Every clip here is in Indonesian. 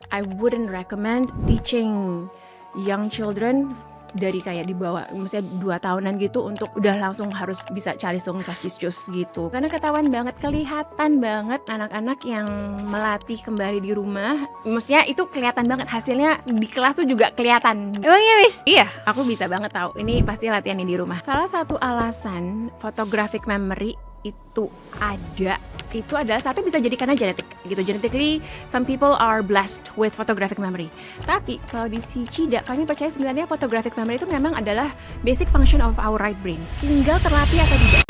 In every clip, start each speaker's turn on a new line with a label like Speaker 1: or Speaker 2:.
Speaker 1: I wouldn't recommend teaching young children dari kayak di bawah maksudnya 2 tahunan gitu untuk udah langsung harus bisa calistung casiscus gitu. Karena kelihatan banget anak-anak yang melatih kembali di rumah, maksudnya itu kelihatan banget hasilnya di kelas tuh juga kelihatan.
Speaker 2: Emang ya, Miss?
Speaker 1: Iya, aku bisa banget tahu ini pasti latihan di rumah. Salah satu alasan photographic memory itu ada, itu adalah satu bisa jadi karena genetik gitu. Genetically, some people are blessed with photographic memory. Tapi kalau di Shichida, kami percaya sebenarnya photographic memory itu memang adalah basic function of our right brain. Tinggal terlatih atau tidak.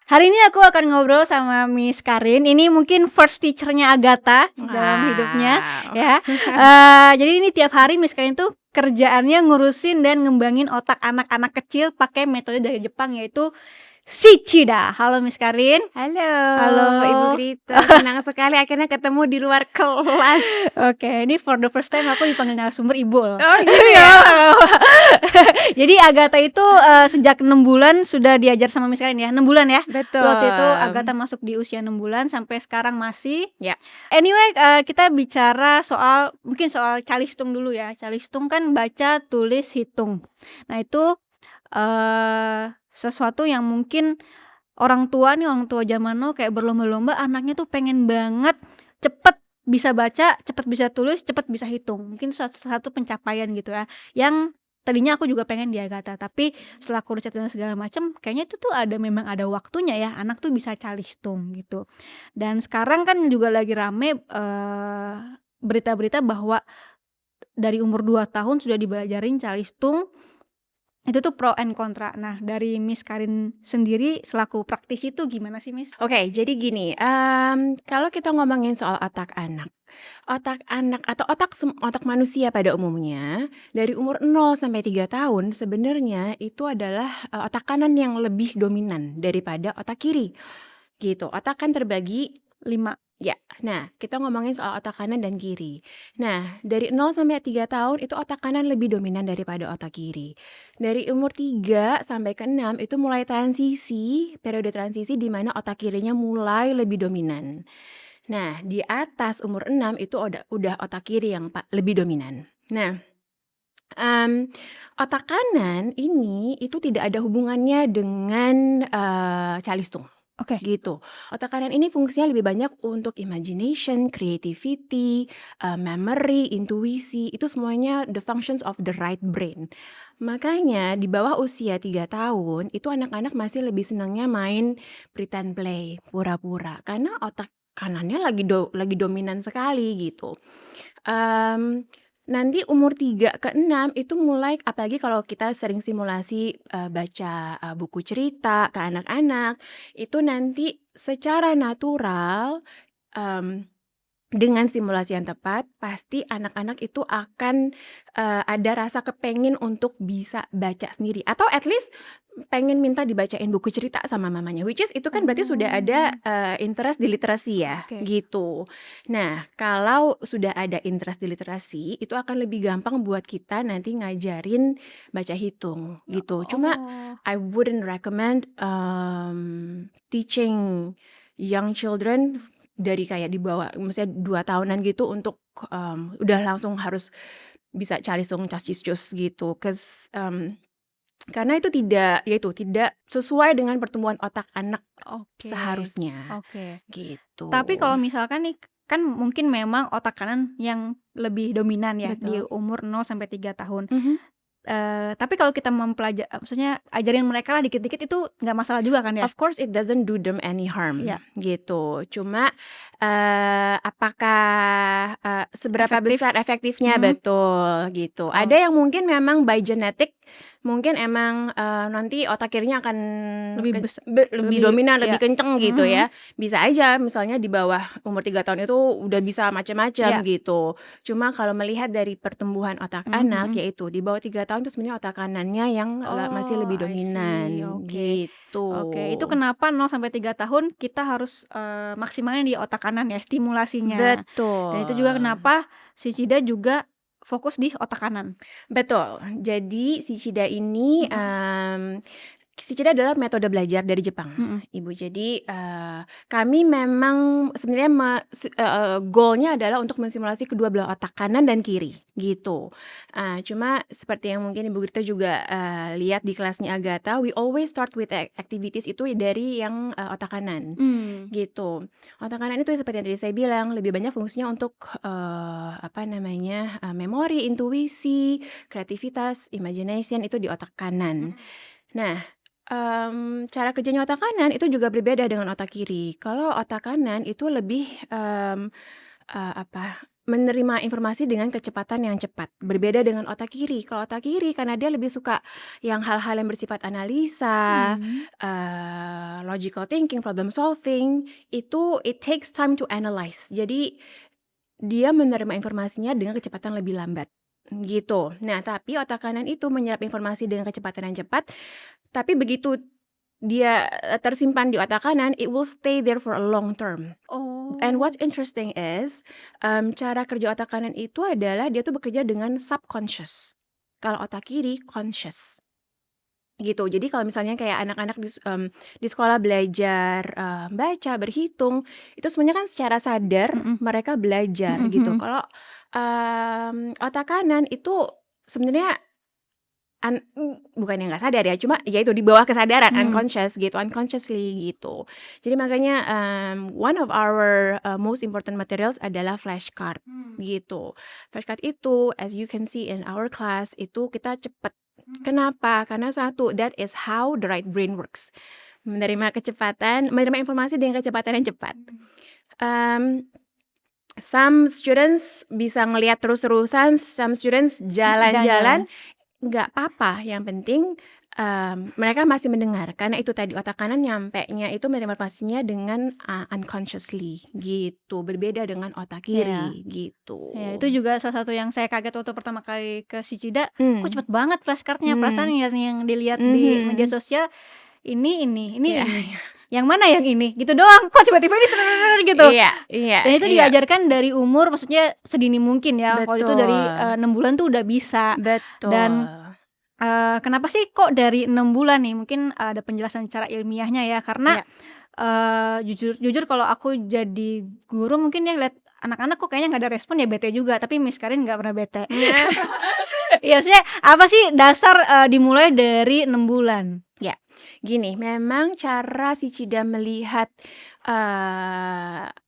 Speaker 2: Hari ini aku akan ngobrol sama Miss Karin. Ini mungkin first teachernya Agatha dalam hidupnya, ya. Jadi ini tiap hari Miss Karin tuh kerjaannya ngurusin dan ngembangin otak anak-anak kecil pakai metode dari Jepang, yaitu Shichida. Halo Miss Karin.
Speaker 1: Halo,
Speaker 2: Halo.
Speaker 1: Ibu Grita. Senang sekali akhirnya ketemu di luar kelas.
Speaker 2: Oke, ini for the first time aku dipanggil narasumber Ibu loh.
Speaker 1: Oh iya.
Speaker 2: Jadi Agatha itu sejak 6 bulan sudah diajar sama Miss Karin ya. 6 bulan ya.
Speaker 1: Betul.
Speaker 2: Waktu itu Agatha masuk di usia 6 bulan sampai sekarang masih.
Speaker 1: Ya.
Speaker 2: Anyway, kita bicara mungkin soal calistung dulu ya. Calistung kan baca, tulis, hitung. Nah, itu sesuatu yang mungkin orang tua zaman now kayak berlomba-lomba anaknya tuh pengen banget cepet bisa baca, cepet bisa tulis, cepet bisa hitung. Mungkin satu pencapaian gitu ya. Yang tadinya aku juga pengen di Agatha, tapi setelah aku riset dan segala macam, kayaknya itu tuh memang ada waktunya ya anak tuh bisa calistung gitu. Dan sekarang kan juga lagi rame berita-berita bahwa dari umur 2 tahun sudah dibajarin calistung. Itu tuh pro and kontra. Nah, dari Miss Karin sendiri selaku praktisi itu gimana sih, Miss?
Speaker 1: Oke, jadi gini, kalau kita ngomongin soal otak anak atau otak manusia pada umumnya, dari umur 0 sampai 3 tahun sebenarnya itu adalah, otak kanan yang lebih dominan daripada otak kiri, gitu. Otak kan terbagi
Speaker 2: 5.
Speaker 1: ya. Nah, kita ngomongin soal otak kanan dan kiri. Nah, dari 0 sampai 3 tahun itu otak kanan lebih dominan daripada otak kiri. Dari umur 3 sampai ke 6 itu mulai periode transisi di mana otak kirinya mulai lebih dominan. Nah, di atas umur 6 itu udah otak kiri yang lebih dominan. Nah, otak kanan ini itu tidak ada hubungannya dengan, calistung.
Speaker 2: Oke.
Speaker 1: Gitu. Otak kanan ini fungsinya lebih banyak untuk imagination, creativity, memory, intuisi, itu semuanya the functions of the right brain. Makanya di bawah usia 3 tahun itu anak-anak masih lebih senangnya main pretend play, pura-pura, karena otak kanannya lagi dominan sekali gitu. Nanti umur 3 ke 6 itu mulai, apalagi kalau kita sering simulasi, baca, buku cerita ke anak-anak, itu nanti secara natural, dengan simulasi yang tepat, pasti anak-anak itu akan, ada rasa kepengin untuk bisa baca sendiri, atau at least pengen minta dibacain buku cerita sama mamanya, which is itu kan berarti sudah ada, interest di literasi ya,
Speaker 2: Oke.
Speaker 1: gitu. Nah, kalau sudah ada interest di literasi, itu akan lebih gampang buat kita nanti ngajarin baca hitung, gitu. Cuma I wouldn't recommend, teaching young children dari kayak di bawah maksudnya 2 tahunan gitu untuk, udah langsung harus bisa calistung casiscus gitu, karena itu tidak sesuai dengan pertumbuhan otak anak
Speaker 2: Oke.
Speaker 1: seharusnya,
Speaker 2: Oke.
Speaker 1: gitu.
Speaker 2: Tapi kalau misalkan nih, kan mungkin memang otak kanan yang lebih dominan ya di
Speaker 1: Betul.
Speaker 2: umur 0 sampai 3 tahun.
Speaker 1: Mhm.
Speaker 2: Tapi kalau kita maksudnya ajarin mereka lah dikit-dikit itu nggak masalah juga kan ya?
Speaker 1: Of course it doesn't do them any harm,
Speaker 2: Iya.
Speaker 1: gitu. Cuma, apakah, seberapa
Speaker 2: Efektif.
Speaker 1: besar efektifnya? Betul, gitu.
Speaker 2: Oh.
Speaker 1: Ada yang mungkin memang by genetic, mungkin emang, nanti otak kirinya akan
Speaker 2: Lebih
Speaker 1: lebih dominan, lebih
Speaker 2: iya.
Speaker 1: kenceng gitu ya. Bisa aja misalnya di bawah umur 3 tahun itu udah bisa macam-macam
Speaker 2: Iya.
Speaker 1: gitu. Cuma kalau melihat dari pertumbuhan otak anak, yaitu di bawah 3 tahun itu sebenarnya otak kanannya yang masih lebih
Speaker 2: I see.
Speaker 1: dominan,
Speaker 2: Oke.
Speaker 1: gitu.
Speaker 2: Oke, itu kenapa 0 sampai 3 tahun kita harus, maksimalin di otak kanan ya, stimulasinya.
Speaker 1: Betul.
Speaker 2: Dan itu juga kenapa Shichida juga fokus di otak kanan.
Speaker 1: Betul. Jadi Shichida ini, Shichida adalah metode belajar dari Jepang,
Speaker 2: Mhm.
Speaker 1: Ibu. Jadi, kami memang sebenarnya goal-nya adalah untuk mensimulasi kedua belah otak, kanan dan kiri, gitu. Cuma seperti yang mungkin Ibu Gita juga, lihat di kelasnya Agatha, we always start with activities itu dari yang, otak kanan,
Speaker 2: Mmm.
Speaker 1: gitu. Otak kanan itu seperti yang tadi saya bilang, lebih banyak fungsinya untuk, memori, intuisi, kreativitas, imagination itu di otak kanan.
Speaker 2: Mhm.
Speaker 1: Nah, cara kerjanya otak kanan itu juga berbeda dengan otak kiri. Kalau otak kanan itu lebih, menerima informasi dengan kecepatan yang cepat, berbeda dengan otak kiri. Kalau otak kiri karena dia lebih suka yang hal-hal yang bersifat analisa,
Speaker 2: Mhm.
Speaker 1: logical thinking, problem solving, itu it takes time to analyze. Jadi dia menerima informasinya dengan kecepatan lebih lambat, gitu. Nah, tapi otak kanan itu menyerap informasi dengan kecepatan yang cepat, tapi begitu dia, tersimpan di otak kanan, it will stay there for a long term. And what's
Speaker 2: Oh.
Speaker 1: interesting is, cara kerja otak kanan itu adalah dia tuh bekerja dengan subconscious. Kalau otak kiri conscious, gitu. Jadi kalau misalnya kayak anak-anak di sekolah belajar, baca, berhitung, itu semuanya kan secara sadar
Speaker 2: Mhm.
Speaker 1: mereka belajar,
Speaker 2: Mhm
Speaker 1: gitu.
Speaker 2: mhm.
Speaker 1: Kalau, otak kanan itu sebenarnya bukan yang nggak sadar ya, cuma ya itu di bawah kesadaran,
Speaker 2: Mmm.
Speaker 1: unconscious gitu, unconsciously gitu. Jadi makanya, one of our, most important materials adalah flashcard,
Speaker 2: Mmm.
Speaker 1: gitu. Flashcard itu as you can see in our class itu kita cepet.
Speaker 2: Mmm.
Speaker 1: Kenapa? Karena satu, that is how the right brain works. Menerima informasi dengan kecepatan yang cepat.
Speaker 2: Mmm.
Speaker 1: Mmm, some students bisa ngelihat terus-terusan, some students jalan-jalan.
Speaker 2: Jalan-jalan.
Speaker 1: Nggak apa-apa, yang penting, mereka masih mendengar, karena itu tadi otak kanan nyampenya itu menerima informasinya dengan, unconsciously gitu, berbeda dengan otak
Speaker 2: Iya.
Speaker 1: kiri, gitu.
Speaker 2: Ya, itu juga salah satu yang saya kaget waktu pertama kali ke Shichida, kok
Speaker 1: Mmm,
Speaker 2: cepet banget flashcard-nya, perasaan
Speaker 1: mmm,
Speaker 2: yang dilihat di media
Speaker 1: mhm,
Speaker 2: sosial ini,
Speaker 1: iya
Speaker 2: ini, yang mana yang ini, gitu doang, kok tiba-tiba ini gitu.
Speaker 1: iya iya
Speaker 2: Dan itu
Speaker 1: iya,
Speaker 2: diajarkan dari umur maksudnya sedini mungkin ya, kalau itu dari,
Speaker 1: betul
Speaker 2: 6 bulan tuh udah bisa. Dan,
Speaker 1: betul,
Speaker 2: kenapa sih kok dari 6 bulan nih, mungkin ada penjelasan secara ilmiahnya ya, karena,
Speaker 1: iya.
Speaker 2: jujur jujur kalau aku jadi guru mungkin ya lihat anak-anak kok kayaknya nggak ada respon ya bete juga, tapi Miss Karin nggak pernah bete.
Speaker 1: Nah,
Speaker 2: Iya, maksudnya apa sih dasar, dimulai dari 6 bulan?
Speaker 1: ya, gini, memang cara si Cida melihat,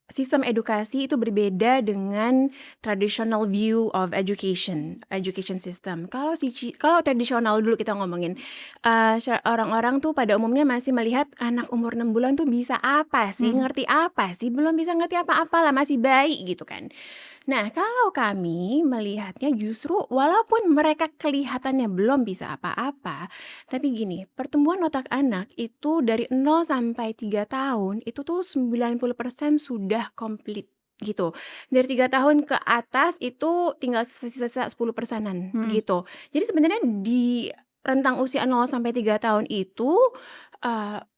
Speaker 1: sistem edukasi itu berbeda dengan traditional view of education system. Kalau tradisional dulu kita ngomongin, orang-orang tuh pada umumnya masih melihat anak umur 6 bulan tuh bisa apa sih,
Speaker 2: Mhm.
Speaker 1: ngerti apa sih, belum bisa ngerti apa-apa lah, masih bayi gitu kan. Nah, kalau kami melihatnya justru walaupun mereka kelihatannya belum bisa apa-apa, tapi gini, pertumbuhan otak anak itu dari 0 sampai 3 tahun itu tuh 90% sudah komplit gitu. Dari 3 tahun ke atas itu tinggal sisa-sisa 10%-an
Speaker 2: Mhm.
Speaker 1: gitu. Jadi sebenarnya di rentang usia 0 sampai 3 tahun itu,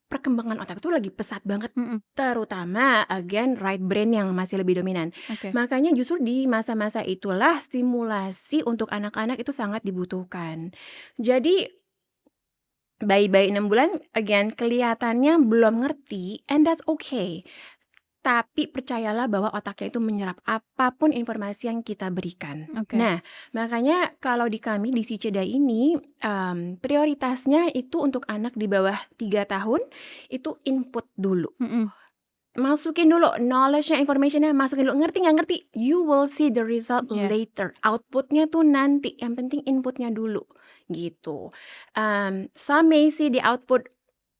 Speaker 1: perkembangan otak itu lagi pesat banget,
Speaker 2: Mhm.
Speaker 1: terutama again right brain yang masih lebih dominan.
Speaker 2: Oke.
Speaker 1: Makanya justru di masa-masa itulah stimulasi untuk anak-anak itu sangat dibutuhkan. Jadi bayi-bayi 6 bulan again kelihatannya belum ngerti and that's okay. Tapi percayalah bahwa otaknya itu menyerap apapun informasi yang kita berikan.
Speaker 2: Oke.
Speaker 1: Nah, makanya kalau di kami di Siceda ini, prioritasnya itu untuk anak di bawah 3 tahun, itu input dulu.
Speaker 2: Mhm.
Speaker 1: Masukin dulu knowledge-nya, information-nya masukin dulu, ngerti nggak ngerti, you will see the result
Speaker 2: Iya.
Speaker 1: later, output-nya tuh nanti, yang penting input-nya dulu, gitu. Some may see the output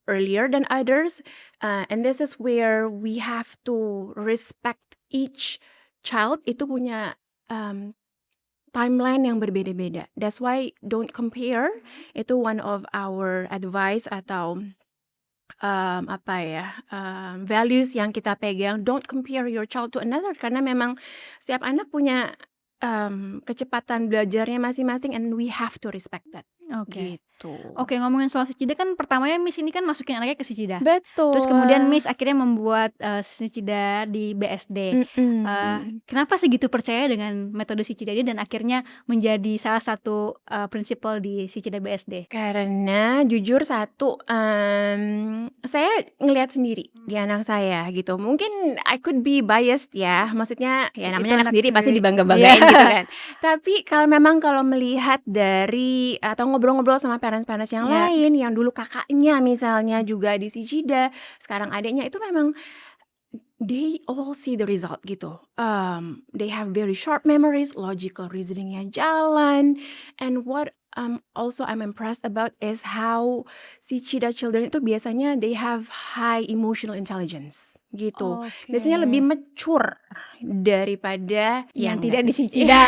Speaker 1: earlier than others, and this is where we have to respect each child itu punya, timeline yang berbeda-beda. That's why don't compare, itu one of our advice atau values yang kita pegang, don't compare your child to another karena memang setiap anak punya, kecepatan belajarnya masing-masing and we have to respect that.
Speaker 2: Oke.
Speaker 1: gitu.
Speaker 2: Oke, ngomongin soal Shishida kan pertamanya Miss ini kan masukin anaknya ke Shishida. Terus
Speaker 1: Betul.
Speaker 2: kemudian Miss akhirnya membuat, Shishida di BSD. Kenapa segitu percaya dengan metode Shishida ini dan akhirnya menjadi salah satu, prinsipal di Shishida BSD?
Speaker 1: Karena jujur satu, saya ngelihat sendiri di anak saya gitu. Mungkin I could be biased ya, maksudnya ya
Speaker 2: Itu
Speaker 1: namanya anak
Speaker 2: anak
Speaker 1: sendiri pasti
Speaker 2: sendiri.
Speaker 1: dibangga-banggain
Speaker 2: Iya.
Speaker 1: gitu kan. Tapi kalau melihat dari atau ngobrol-ngobrol sama parents-parents yang
Speaker 2: Iya.
Speaker 1: lain, yang dulu kakaknya misalnya juga di Shishida, sekarang adiknya, itu memang they all see the result gitu. They have very sharp memories, logical reasoning-nya jalan, and what also I'm impressed about is how si Chida children itu biasanya they have high emotional intelligence gitu. Biasanya lebih
Speaker 2: Oke.
Speaker 1: mature daripada
Speaker 2: Yang
Speaker 1: yang
Speaker 2: tidak di
Speaker 1: nggak
Speaker 2: Shishida.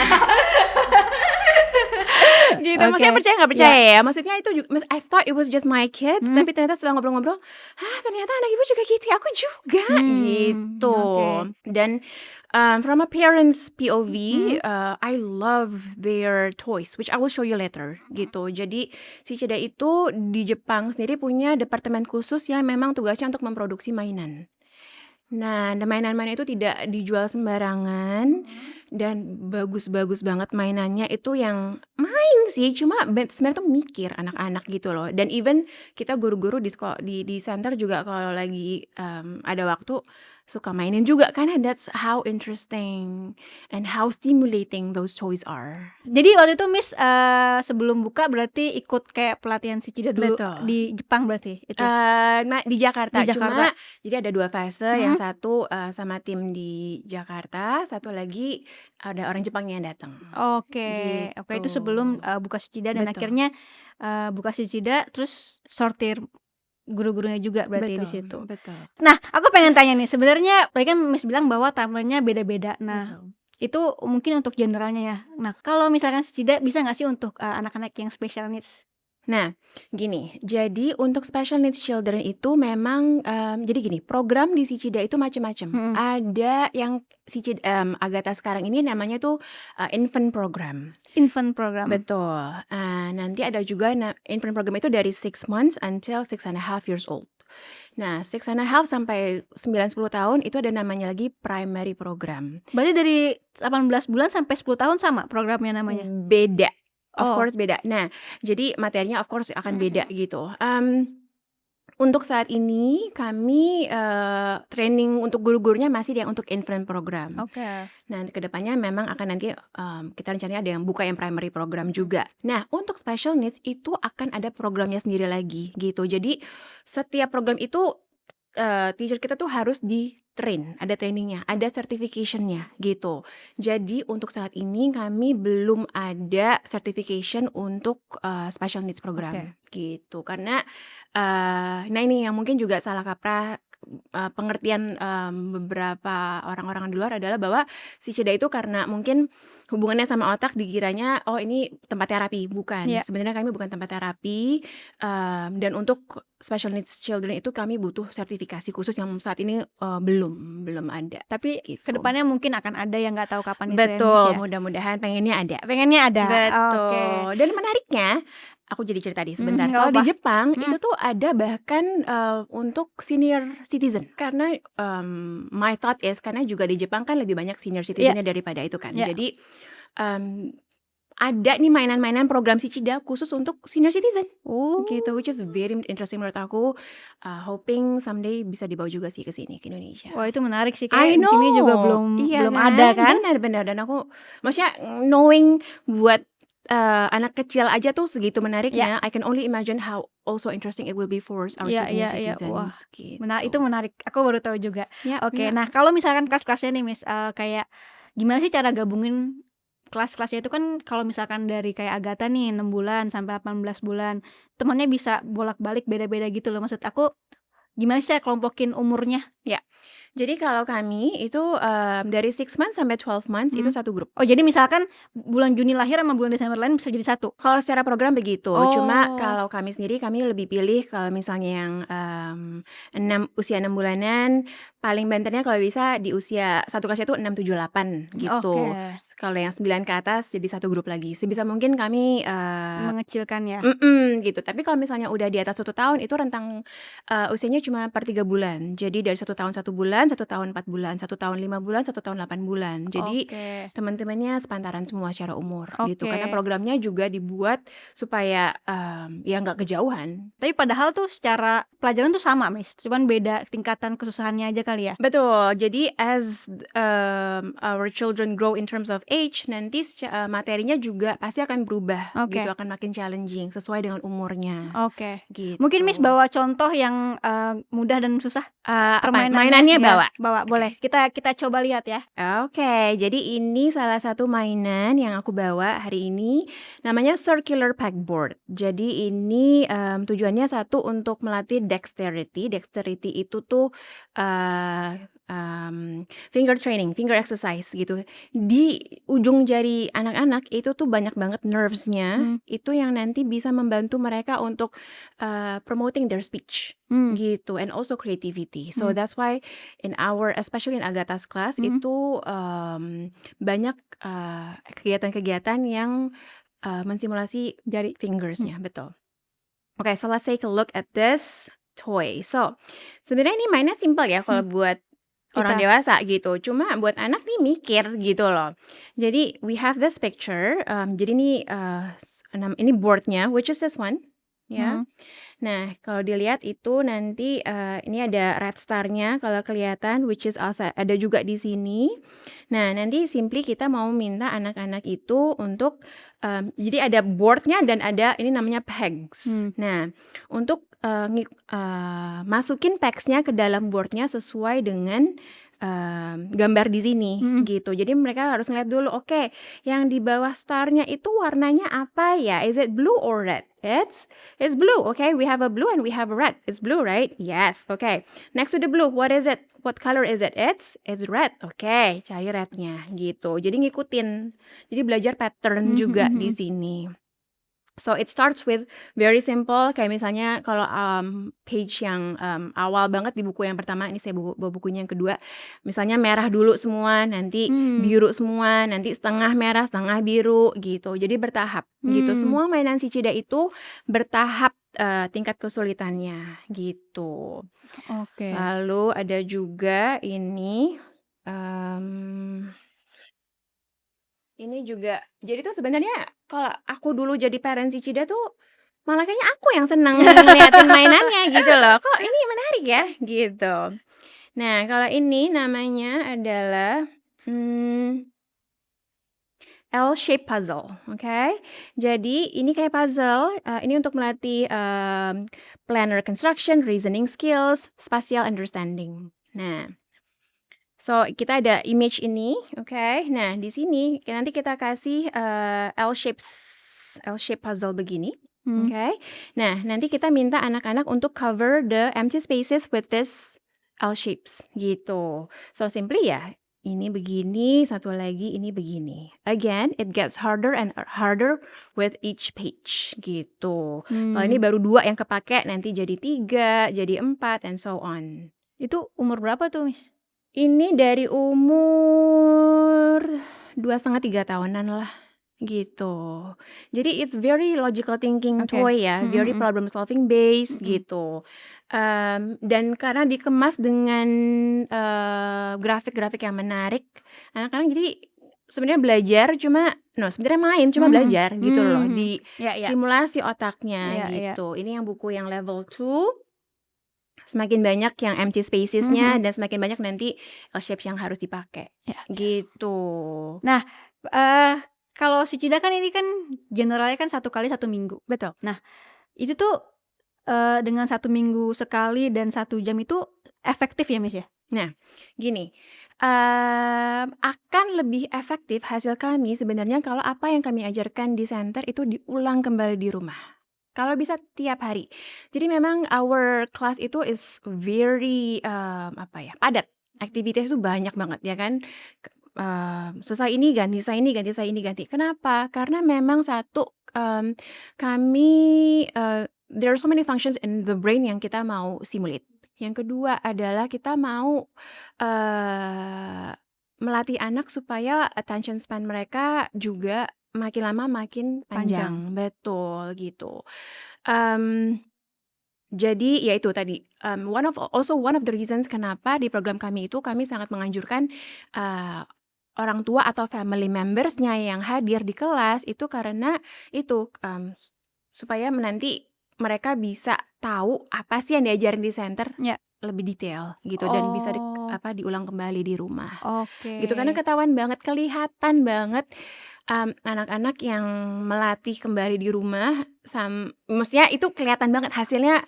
Speaker 1: gitu.
Speaker 2: Oke.
Speaker 1: Maksudnya percaya nggak
Speaker 2: Iya.
Speaker 1: percaya ya. Maksudnya itu I thought it was just my kids, tapi ternyata setelah ngobrol-ngobrol, ternyata anak ibu juga gitu ya, aku juga gitu.
Speaker 2: Oke.
Speaker 1: Dan from a parent's POV, I love their toys, which I will show you later gitu. Jadi si Cida itu di Jepang sendiri punya departemen khusus yang memang tugasnya untuk memproduksi mainan. Nah, mainan-mainan itu tidak dijual sembarangan dan bagus-bagus banget mainannya, itu yang main sih, cuma sebenarnya tuh mikir anak-anak gitu loh. Dan even kita guru-guru di center juga kalau lagi ada waktu suka mainin juga, karena that's how interesting and how stimulating those toys are.
Speaker 2: Jadi waktu itu Miss, sebelum buka berarti ikut kayak pelatihan Shishida dulu
Speaker 1: Betul.
Speaker 2: di Jepang berarti itu?
Speaker 1: Di Jakarta.
Speaker 2: Di Jakarta.
Speaker 1: Cuma jadi ada 2 fase, yang satu sama tim di Jakarta, satu lagi ada orang Jepangnya yang datang.
Speaker 2: Oke. Oke, itu sebelum, buka Shishida dan
Speaker 1: Betul.
Speaker 2: akhirnya, buka Shishida terus sortir guru-gurunya juga berarti di situ.
Speaker 1: Betul.
Speaker 2: Nah, aku pengen tanya nih, sebenarnya tadi kan Miss bilang bahwa timeline-nya beda-beda. Nah,
Speaker 1: Betul.
Speaker 2: itu mungkin untuk generalnya ya. Nah, kalau misalkan Shishida bisa nggak sih untuk, anak-anak yang special needs?
Speaker 1: Nah, gini, jadi untuk special needs children itu memang, jadi gini, program di Shishida itu macam-macam. Ada yang Agatha sekarang ini namanya tuh infant program.
Speaker 2: Infant program.
Speaker 1: Betul. Nanti ada juga infant program itu dari 6 months until 6.5 years old. Nah, 6.5 sampai 9-10 tahun itu ada namanya lagi primary program.
Speaker 2: Berarti dari 18 bulan sampai 10 tahun sama programnya namanya?
Speaker 1: Beda. Of
Speaker 2: Oh.
Speaker 1: course beda. Nah, jadi materinya of course akan beda gitu. Untuk saat ini kami training untuk guru-gurunya masih yang untuk infant program.
Speaker 2: Oke.
Speaker 1: Nah, kedepannya memang akan nanti kita rencananya ada yang buka yang primary program juga. Nah, untuk special needs itu akan ada programnya sendiri lagi gitu. Jadi setiap program itu teacher kita tuh harus di-train, ada trainingnya, ada certification-nya gitu. Jadi untuk saat ini kami belum ada certification untuk special needs program gitu. Karena nah ini yang mungkin juga salah kaprah pengertian beberapa orang-orang di luar adalah bahwa si Shishida itu karena mungkin hubungannya sama otak dikiranya oh ini tempat terapi, bukan.
Speaker 2: Iya.
Speaker 1: Sebenarnya kami bukan tempat terapi, dan untuk special needs children itu kami butuh sertifikasi khusus yang saat ini belum ada.
Speaker 2: Tapi
Speaker 1: Gitu.
Speaker 2: kedepannya mungkin akan ada yang nggak tahu kapan itu ya, Miss
Speaker 1: Betul,
Speaker 2: ya?
Speaker 1: mudah-mudahan pengennya ada.
Speaker 2: Pengennya ada.
Speaker 1: Betul.
Speaker 2: Oke.
Speaker 1: Dan menariknya, aku jadi cerita nih sebentar.
Speaker 2: nggak
Speaker 1: Kalau di
Speaker 2: apa-apa.
Speaker 1: Jepang itu tuh ada bahkan untuk senior citizen. Karena my thought is karena juga di Jepang kan lebih banyak senior citizennya daripada itu kan.
Speaker 2: Iya.
Speaker 1: Jadi ada nih mainan-mainan program Shishida khusus untuk senior citizen gitu, which is very interesting menurut aku. Hoping someday bisa dibawa juga sih ke sini, ke Indonesia.
Speaker 2: Wah, itu menarik sih,
Speaker 1: I
Speaker 2: kayak di sini juga
Speaker 1: know.
Speaker 2: belum
Speaker 1: Iya
Speaker 2: ada kan?
Speaker 1: Benar. Dan aku maksudnya knowing buat anak kecil aja tuh segitu menariknya. I can only imagine how also interesting it will be for our senior citizens.
Speaker 2: Wah,
Speaker 1: gitu.
Speaker 2: itu menarik. Aku baru tahu juga.
Speaker 1: Ya,
Speaker 2: Oke, nah kalau misalkan kelas-kelasnya nih, Miss, kayak gimana sih cara gabungin kelas-kelasnya itu kan kalau misalkan dari kayak Agatha nih 6 bulan sampai 18 bulan, temannya bisa bolak-balik beda-beda gitu loh. Maksud aku gimana sih cara kelompokin umurnya?
Speaker 1: Ya. Jadi kalau kami itu, dari 6 months sampai 12 months itu
Speaker 2: Mhm.
Speaker 1: satu grup.
Speaker 2: Oh, jadi misalkan bulan Juni lahir sama bulan Desember lain bisa jadi satu?
Speaker 1: Kalau secara program begitu, cuma
Speaker 2: Oh,
Speaker 1: kalau kami sendiri, kami lebih pilih kalau misalnya yang, 6 usia 6 bulanan, paling banternya kalau bisa di usia satu kelasnya itu 6, 7, 8
Speaker 2: oke.
Speaker 1: gitu. Kalau yang 9 ke atas jadi satu grup lagi. Sebisa mungkin kami,
Speaker 2: Mengecilkan ya?
Speaker 1: gitu. Tapi kalau misalnya udah di atas 1 tahun itu rentang, usianya cuma per 3 bulan. Jadi dari 1 tahun 1 bulan, 1 tahun 4 bulan, 1 tahun 5 bulan, 1 tahun 8 bulan. Jadi
Speaker 2: Oke,
Speaker 1: teman-temannya sepantaran semua secara umur gitu. Karena
Speaker 2: oke.
Speaker 1: programnya juga dibuat supaya, ya nggak kejauhan.
Speaker 2: Tapi padahal tuh secara pelajaran tuh sama, Miss, cuman beda tingkatan kesusahannya aja kali ya?
Speaker 1: Betul. Jadi as, our children grow in terms of age, nanti materinya juga pasti akan berubah gitu,
Speaker 2: Oke,
Speaker 1: akan makin challenging sesuai dengan umurnya,
Speaker 2: oke. Mungkin Miss
Speaker 1: gitu.
Speaker 2: bawa contoh yang, mudah dan susah
Speaker 1: Apa
Speaker 2: permainannya
Speaker 1: mainannya
Speaker 2: ya?
Speaker 1: bawa?
Speaker 2: Bawa, boleh.
Speaker 1: Oke.
Speaker 2: Kita coba lihat ya.
Speaker 1: Oke, jadi ini salah satu mainan yang aku bawa hari ini, namanya circular pegboard. Jadi ini, tujuannya satu untuk melatih dexterity. Dexterity itu tuh, finger training, finger exercise gitu. Di ujung jari anak-anak itu tuh banyak banget nerves-nya,
Speaker 2: Mmm,
Speaker 1: itu yang nanti bisa membantu mereka untuk, promoting their speech
Speaker 2: mmm,
Speaker 1: gitu, and also creativity. So
Speaker 2: mmm,
Speaker 1: that's why in our especially in Agatha's class
Speaker 2: mhm,
Speaker 1: itu, banyak, kegiatan-kegiatan yang, mensimulasi
Speaker 2: jari. Mmm,
Speaker 1: fingersnya, betul. Oke, so let's take a look at this toy. So, sebenarnya ini mainnya simpel ya
Speaker 2: mhm,
Speaker 1: kalau buat orang
Speaker 2: kita.
Speaker 1: dewasa gitu, cuma buat anak nih mikir gitu loh. Jadi we have this picture, jadi ini, ini board-nya, which is this one, ya.
Speaker 2: Mhm,
Speaker 1: Nah, kalau dilihat itu nanti, ini ada red star-nya kalau kelihatan, which is also ada juga di sini. Nah, nanti simply kita mau minta anak-anak itu untuk, jadi ada board-nya dan ada ini namanya pegs.
Speaker 2: mmm,
Speaker 1: Nah, untuk, masukin pegs-nya ke dalam board-nya sesuai dengan, gambar di sini,
Speaker 2: mhm,
Speaker 1: gitu. Jadi mereka harus ngeliat dulu, oke, yang di bawah star-nya itu warnanya apa ya? Is it blue or red? It's blue, okay? We have a blue and we have a red. It's blue, right? Yes, okay. Next to the blue, what is it? What color is it? It's red. Okay, cari rednya gitu. Jadi ngikutin. Jadi belajar pattern
Speaker 2: mmm, mhm,
Speaker 1: juga di
Speaker 2: mhm.
Speaker 1: sini. So it starts with very simple, kayak misalnya kalau, page yang, awal banget di buku yang pertama, ini saya bawa bukunya yang kedua, misalnya merah dulu semua, nanti
Speaker 2: Mmm,
Speaker 1: biru semua, nanti setengah merah, setengah biru, gitu. Jadi bertahap, gitu.
Speaker 2: mmm,
Speaker 1: Semua mainan si Cida itu bertahap, tingkat kesulitannya, gitu.
Speaker 2: oke.
Speaker 1: Lalu ada juga ini, mmm ini juga jadi tuh sebenarnya kalau aku dulu jadi parent Cicida tuh, malah kayaknya aku yang seneng ngeliatin mainannya gitu loh, "Kok ini menarik ya?" Gitu. Nah, kalau ini namanya adalah, L-shape puzzle, oke. Jadi ini kayak puzzle, ini untuk melatih, planner construction, reasoning skills, spatial understanding. Nah, so, kita ada image ini, oke. Nah, di sini nanti kita kasih, L-shape puzzle begini,
Speaker 2: Mmm,
Speaker 1: oke. Nah, nanti kita minta anak-anak untuk cover the empty spaces with this L shapes, gitu. So, simply ya, ini begini, satu lagi ini begini. Again, it gets harder and harder with each page, gitu. Kalau ini
Speaker 2: mmm.
Speaker 1: baru 2 yang kepake, nanti jadi 3, jadi 4, and so on.
Speaker 2: Itu umur berapa tuh, Miss?
Speaker 1: Ini dari umur 2,5, 3 tahunan lah, gitu. Jadi it's very logical thinking
Speaker 2: Oke.
Speaker 1: toy ya,
Speaker 2: Mhm,
Speaker 1: very
Speaker 2: mhm,
Speaker 1: problem solving based
Speaker 2: mhm.
Speaker 1: gitu. Dan karena dikemas dengan, grafik-grafik yang menarik, anak-anak jadi sebenarnya belajar sebenarnya main, cuma
Speaker 2: Mmm, mhm.
Speaker 1: belajar gitu loh,
Speaker 2: Mmm, iya, iya.
Speaker 1: distimulasi otaknya
Speaker 2: Iya, iya.
Speaker 1: gitu. Ini yang buku yang level 2. Semakin banyak yang empty
Speaker 2: Mhm,
Speaker 1: spaces-nya
Speaker 2: mhm.
Speaker 1: dan semakin banyak nanti, shapes yang harus dipakai,
Speaker 2: Iya, iya.
Speaker 1: gitu.
Speaker 2: Nah, eee, kalau si Cida kan ini kan generalnya kan 1 kali 1 minggu.
Speaker 1: Betul.
Speaker 2: Nah, itu tuh, dengan 1 minggu sekali dan 1 jam itu efektif ya, Miss, ya?
Speaker 1: Nah, gini, akan lebih efektif hasil kami sebenarnya kalau apa yang kami ajarkan di center itu diulang kembali di rumah. Kalau bisa tiap hari. Jadi memang our class itu is very, padat. Aktivitas itu banyak banget ya kan, selesai ini ganti, selesai ini ganti, selesai ini ganti. Kenapa? Karena memang satu, kami, there are so many functions in the brain yang kita mau simulate. Yang kedua adalah kita mau, eee, melatih anak supaya attention span mereka juga makin lama makin
Speaker 2: Panjang.
Speaker 1: panjang. Betul, gitu. Mmm jadi ya itu tadi, one of the reasons kenapa di program kami itu kami sangat menganjurkan, eee, orang tua atau family members-nya yang hadir di kelas itu karena itu, supaya nanti mereka bisa tahu apa sih yang diajarin di center
Speaker 2: Ya.
Speaker 1: lebih detail gitu dan bisa
Speaker 2: Oh,
Speaker 1: diulang kembali di rumah.
Speaker 2: oke.
Speaker 1: Gitu, karena ketahuan banget, kelihatan banget, anak-anak yang melatih kembali di rumah maksudnya itu kelihatan banget hasilnya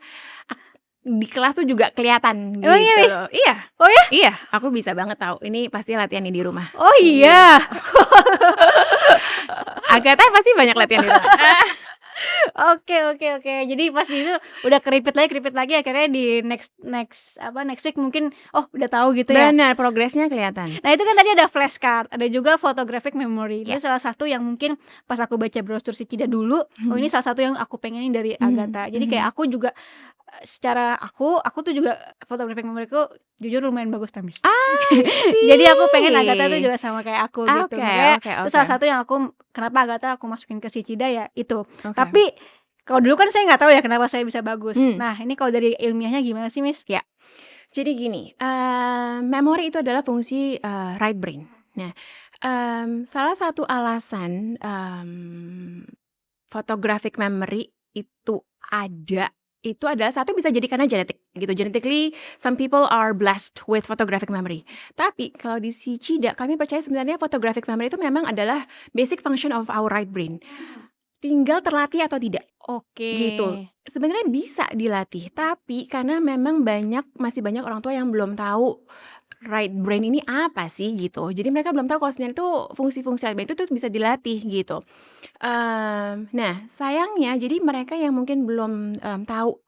Speaker 1: ak di kelas tuh juga kelihatan
Speaker 2: Emang iya,
Speaker 1: gitu
Speaker 2: Miss?
Speaker 1: loh. Iya
Speaker 2: Oh ya?
Speaker 1: iya, aku bisa banget tahu, ini pasti latihan nih di rumah.
Speaker 2: Oh
Speaker 1: Gitu.
Speaker 2: iya?
Speaker 1: Agatha pasti banyak latihan di rumah.
Speaker 2: Oke. Jadi pas di itu udah keripit lagi akhirnya di next next next week mungkin, oh udah tahu gitu ya?
Speaker 1: Bener, progresnya kelihatan.
Speaker 2: Nah itu kan tadi ada flashcard, ada juga photographic memory.
Speaker 1: Ya.
Speaker 2: Itu salah satu yang mungkin pas aku baca brosur si Cida dulu, oh ini salah satu yang aku pengenin dari Agatha. Jadi kayak aku juga, secara aku tuh juga photographic memory-ku jujur lumayan bagus Tamis. Jadi aku pengen Agatha tuh juga sama kayak aku gitu. Makanya itu salah satu yang kenapa Agatha aku masukin ke si Cida ya itu.
Speaker 1: Oke.
Speaker 2: Tapi kalau dulu kan saya nggak tahu ya kenapa saya bisa bagus.
Speaker 1: Hmm.
Speaker 2: Nah ini kalau dari ilmiahnya gimana sih, Miss?
Speaker 1: Ya. Jadi gini, memori itu adalah fungsi, right brain. Nah, salah satu alasan, photographic memory itu ada, itu adalah satu bisa jadi karena genetik gitu. Genetically some people are blessed with photographic memory. Tapi kalau di si Cida kami percaya sebenarnya photographic memory itu memang adalah basic function of our right brain. Tinggal terlatih atau tidak.
Speaker 2: Oke.
Speaker 1: Gitu. Sebenarnya bisa dilatih, tapi karena memang masih banyak orang tua yang belum tahu right brain ini apa sih gitu. Jadi mereka belum tahu kalau sebenarnya itu fungsi-fungsi right brain itu tuh bisa dilatih gitu. Nah sayangnya jadi mereka yang mungkin belum, tahu,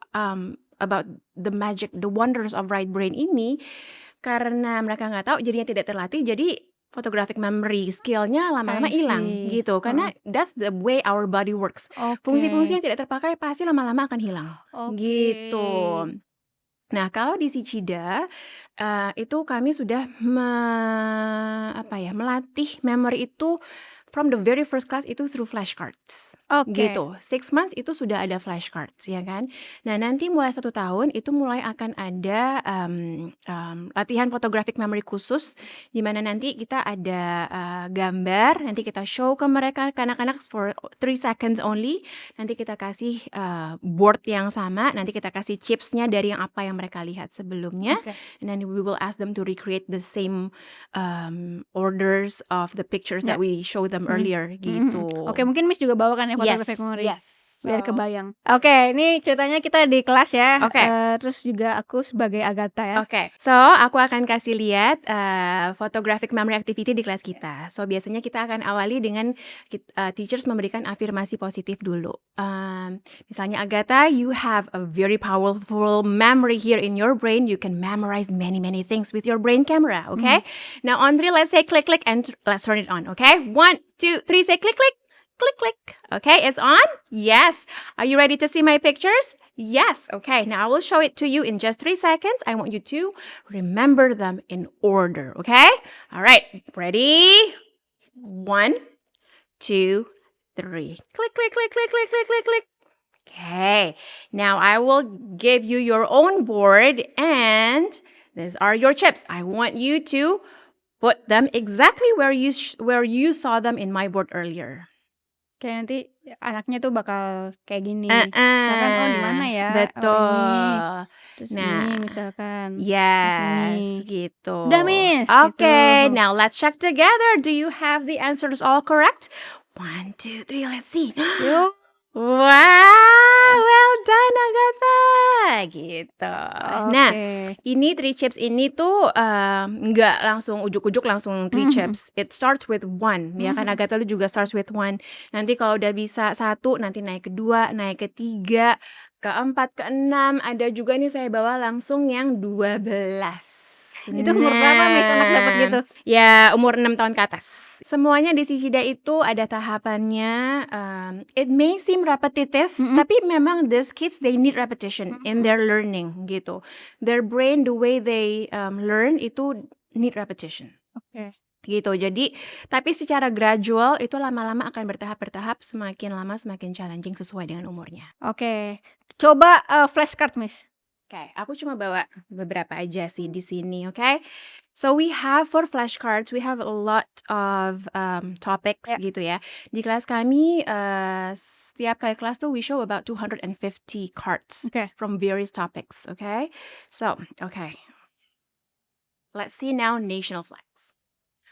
Speaker 1: about the wonders of right brain ini, karena mereka nggak tahu jadinya tidak terlatih, jadi photographic memory skill-nya lama-lama
Speaker 2: I
Speaker 1: hilang
Speaker 2: see.
Speaker 1: gitu. Karena that's the way our body works.
Speaker 2: Oke.
Speaker 1: Fungsi-fungsi yang tidak terpakai pasti lama-lama akan hilang,
Speaker 2: Oke.
Speaker 1: gitu. Nah kalau di si Cida, itu kami sudah melatih memori itu from the very first class itu through flashcards.
Speaker 2: Oke.
Speaker 1: Gitu, 6 months itu sudah ada flashcards ya kan. Nah nanti mulai 1 tahun itu mulai akan ada, latihan photographic memory khusus, di mana nanti kita ada, gambar, nanti kita show ke mereka, ke anak-anak for 3 seconds only. Nanti kita kasih, board yang sama, nanti kita kasih chips-nya dari yang apa yang mereka lihat sebelumnya.
Speaker 2: Oke.
Speaker 1: And then we will ask them to recreate the same, orders of the pictures that we show them earlier gitu.
Speaker 2: Oke, mungkin Miss juga bawakan ya photographic memory?
Speaker 1: Yes.
Speaker 2: Biar kebayang. Oke, ini ceritanya kita di kelas ya.
Speaker 1: Oke.
Speaker 2: Terus juga aku sebagai Agatha ya.
Speaker 1: Oke, so aku akan kasih lihat, photographic memory activity di kelas kita. So biasanya kita akan awali dengan teachers memberikan afirmasi positif dulu. Misalnya Agatha, you have a very powerful memory here in your brain. You can memorize many things with your brain camera, okay? Now on 3, let's say click and let's turn it on, okay? 1, 2, 3, say click. Click. Okay, it's on? Yes. Are you ready to see my pictures? Yes. Okay, now I will show it to you in just 3 seconds. I want you to remember them in order, okay? All right, ready? 1, 2, 3. Click. Okay, now I will give you your own board and these are your chips. I want you to put them exactly where you saw them in my board earlier.
Speaker 2: Kayak nanti anaknya tuh bakal kayak gini. Misalkan, oh di mana ya?
Speaker 1: Betul.
Speaker 2: Oh, ini. Terus
Speaker 1: Nah,
Speaker 2: ini misalkan.
Speaker 1: yes, gitu.
Speaker 2: Udah, Miss.
Speaker 1: Okay,
Speaker 2: gitu.
Speaker 1: now let's check together. Do you have the answers all correct? 1, 2, 3, let's see.
Speaker 2: Yuk.
Speaker 1: Wow, well done Agatha. Gitu. Nah, ini 3 chips ini tuh nggak langsung ujuk-ujuk langsung 3 chips. It starts with 1. Ya kan Agatha lu juga starts with 1. Nanti kalau udah bisa 1, nanti naik ke 2, naik ke 3, ke 4, ke 6. Ada juga nih saya bawa langsung yang 12.
Speaker 2: Itu umur berapa Miss anak dapat
Speaker 1: Nah,
Speaker 2: gitu?
Speaker 1: ya umur 6 tahun ke atas. Semuanya di Shichida itu ada tahapannya, it may seem repetitive,
Speaker 2: Mhm.
Speaker 1: tapi memang these kids they need repetition in
Speaker 2: Mhm.
Speaker 1: their learning gitu. Their brain, the way they, learn itu need repetition.
Speaker 2: Oke.
Speaker 1: Gitu. Jadi, tapi secara gradual itu lama-lama akan bertahap-bertahap, semakin lama semakin challenging sesuai dengan umurnya.
Speaker 2: Oke. Coba, flashcard Miss.
Speaker 1: Oke, aku cuma bawa beberapa aja sih di sini, oke? So we have for flashcards, we have a lot of topics
Speaker 2: Ya.
Speaker 1: gitu ya. Di kelas kami, setiap kali kelas tuh we show about 250 cards
Speaker 2: Oke.
Speaker 1: from various topics, okay? So, okay. Let's see now national flags.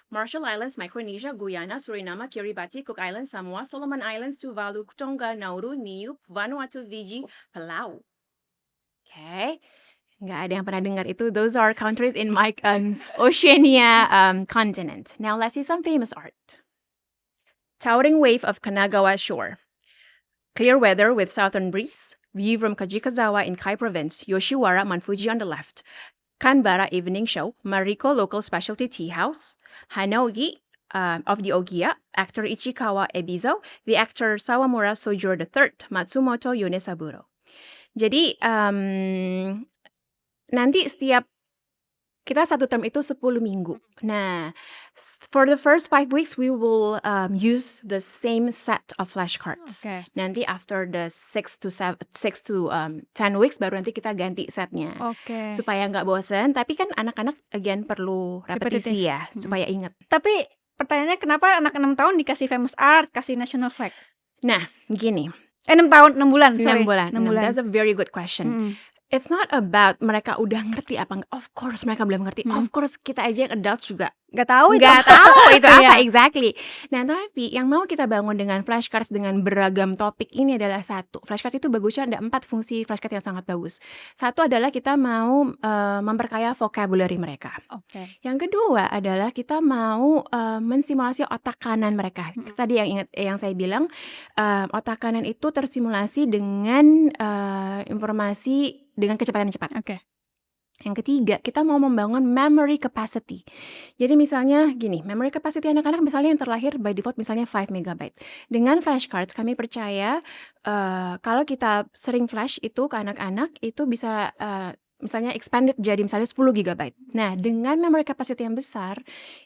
Speaker 1: Marshall Islands, Micronesia, Guyana, Suriname, Kiribati, Cook Islands, Samoa, Solomon Islands, Tuvalu, Tonga, Nauru, Niue, Vanuatu, Fiji, Palau. Okay. Nggak ada yang pernah dengar itu. Those are countries in my Oceania continent. Now let's see some famous art. Towering wave of Kanagawa shore. Clear weather with southern breeze. View from Kajikazawa in Kai province. Yoshiwara, Mount Fuji on the left. Kanbara evening show. Mariko local specialty tea house. Hanaogi of the Ogiya. Actor Ichikawa Ebizo. The actor Sawamura Sojuro III. Matsumoto Yonesaburo. Jadi nanti setiap kita satu term itu 10 minggu. Nah, for the first 5 weeks we will use the same set of flashcards.
Speaker 2: Oke.
Speaker 1: Nanti after the 6 to 10 weeks baru nanti kita ganti setnya.
Speaker 2: Oke.
Speaker 1: Supaya nggak bosen, tapi kan anak-anak again perlu repetisi ya, supaya ingat.
Speaker 2: Tapi pertanyaannya kenapa anak 6 tahun dikasih famous art, kasih national flag?
Speaker 1: Nah, gini.
Speaker 2: 6 tahun, 6 bulan,
Speaker 1: 6
Speaker 2: sorry.
Speaker 1: bulan.
Speaker 2: 6 bulan.
Speaker 1: That's a very good question.
Speaker 2: Mhm.
Speaker 1: It's not about mereka udah ngerti apa enggak. Of course mereka belum ngerti. Of course kita aja yang adults juga
Speaker 2: Nggak tahu itu
Speaker 1: nggak
Speaker 2: apa.
Speaker 1: tahu itu apa
Speaker 2: Iya.
Speaker 1: exactly. Nah, tapi yang mau kita bangun dengan flashcards dengan beragam topik ini adalah satu. Flashcard itu bagusnya ada 4 fungsi flashcard yang sangat bagus. Satu adalah kita mau memperkaya vocabulary mereka.
Speaker 2: Oke.
Speaker 1: Yang kedua adalah kita mau mensimulasi otak kanan mereka. Tadi yang saya bilang otak kanan itu tersimulasi dengan informasi dengan kecepatan yang cepat.
Speaker 2: Oke.
Speaker 1: Yang ketiga, kita mau membangun memory capacity. Jadi misalnya gini, memory capacity anak-anak misalnya yang terlahir by default misalnya 5 MB. Dengan flashcards kami percaya kalau kita sering flash itu ke anak-anak itu bisa misalnya expanded jadi misalnya 10 GB. Nah, dengan memory capacity yang besar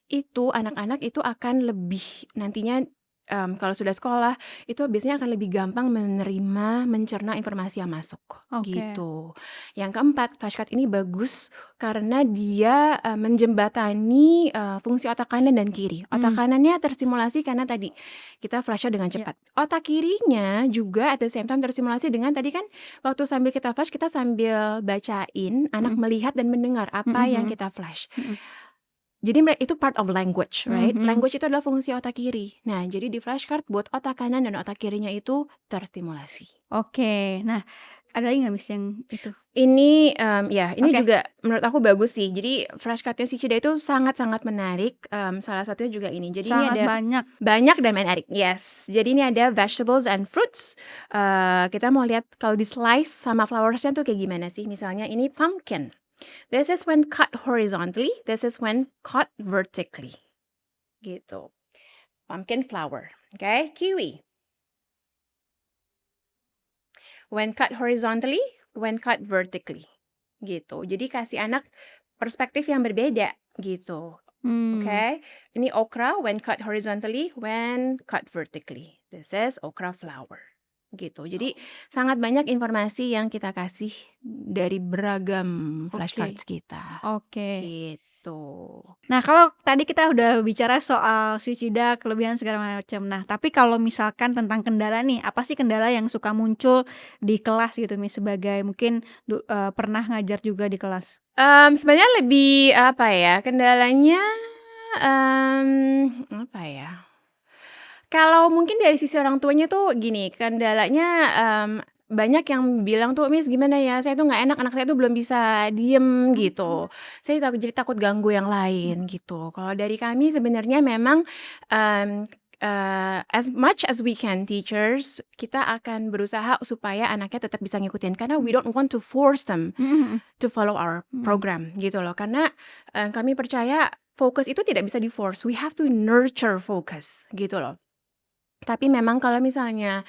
Speaker 1: itu anak-anak itu akan lebih nantinya kalau sudah sekolah itu biasanya akan lebih gampang menerima, mencerna informasi yang masuk,
Speaker 2: Oke.
Speaker 1: gitu. Yang keempat, flashcard ini bagus karena dia menjembatani fungsi otak kanan dan kiri. Otak kanannya tersimulasi karena tadi kita flashnya dengan cepat. Otak kirinya juga at the same time tersimulasi dengan tadi kan waktu sambil kita flash kita sambil bacain, anak melihat dan mendengar apa yang kita flash. Jadi itu part of language, right? Language itu adalah fungsi otak kiri. Nah, jadi di flashcard buat otak kanan dan otak kirinya itu terstimulasi.
Speaker 2: Oke. Nah, ada lagi nggak Miss yang itu?
Speaker 1: Ini ini
Speaker 2: Oke.
Speaker 1: juga menurut aku bagus sih. Jadi flashcardnya Shichida itu sangat-sangat menarik. Salah satunya juga ini. Jadi
Speaker 2: Sangat
Speaker 1: ini ada banyak dan menarik. Yes. Jadi ini ada vegetables and fruits. Kita mau lihat kalau di slice sama flowersnya tuh kayak gimana sih? Misalnya ini pumpkin. This is when cut horizontally. This is when cut vertically. Gitu. Pumpkin flower. Okay. Kiwi. When cut horizontally, when cut vertically. Gitu. Jadi kasih anak perspektif yang berbeda gitu. Okay. Ini okra when cut horizontally, when cut vertically. This is okra flower. Gitu. Jadi sangat banyak informasi yang kita kasih dari beragam flashcards kita.
Speaker 2: Oke.
Speaker 1: Gitu.
Speaker 2: Nah, kalau tadi kita udah bicara soal Shichida, kelebihan segala macam. Nah, tapi kalau misalkan tentang kendala nih, apa sih kendala yang suka muncul di kelas gitu Miss sebagai mungkin pernah ngajar juga di kelas?
Speaker 1: Sebenarnya lebih apa ya? Kendalanya apa ya? Kalau mungkin dari sisi orang tuanya tuh gini, kendalanya banyak yang bilang tuh, "Miss gimana ya, saya tuh nggak enak, anak saya tuh belum bisa diem," gitu. Saya jadi takut ganggu yang lain gitu. Kalau dari kami sebenarnya memang as much as we can, teachers, kita akan berusaha supaya anaknya tetap bisa ngikutin karena we don't want to force them
Speaker 2: Mhm.
Speaker 1: to follow our program gitu loh. Karena kami percaya fokus itu tidak bisa di-force. We have to nurture focus gitu loh. Tapi memang kalau misalnya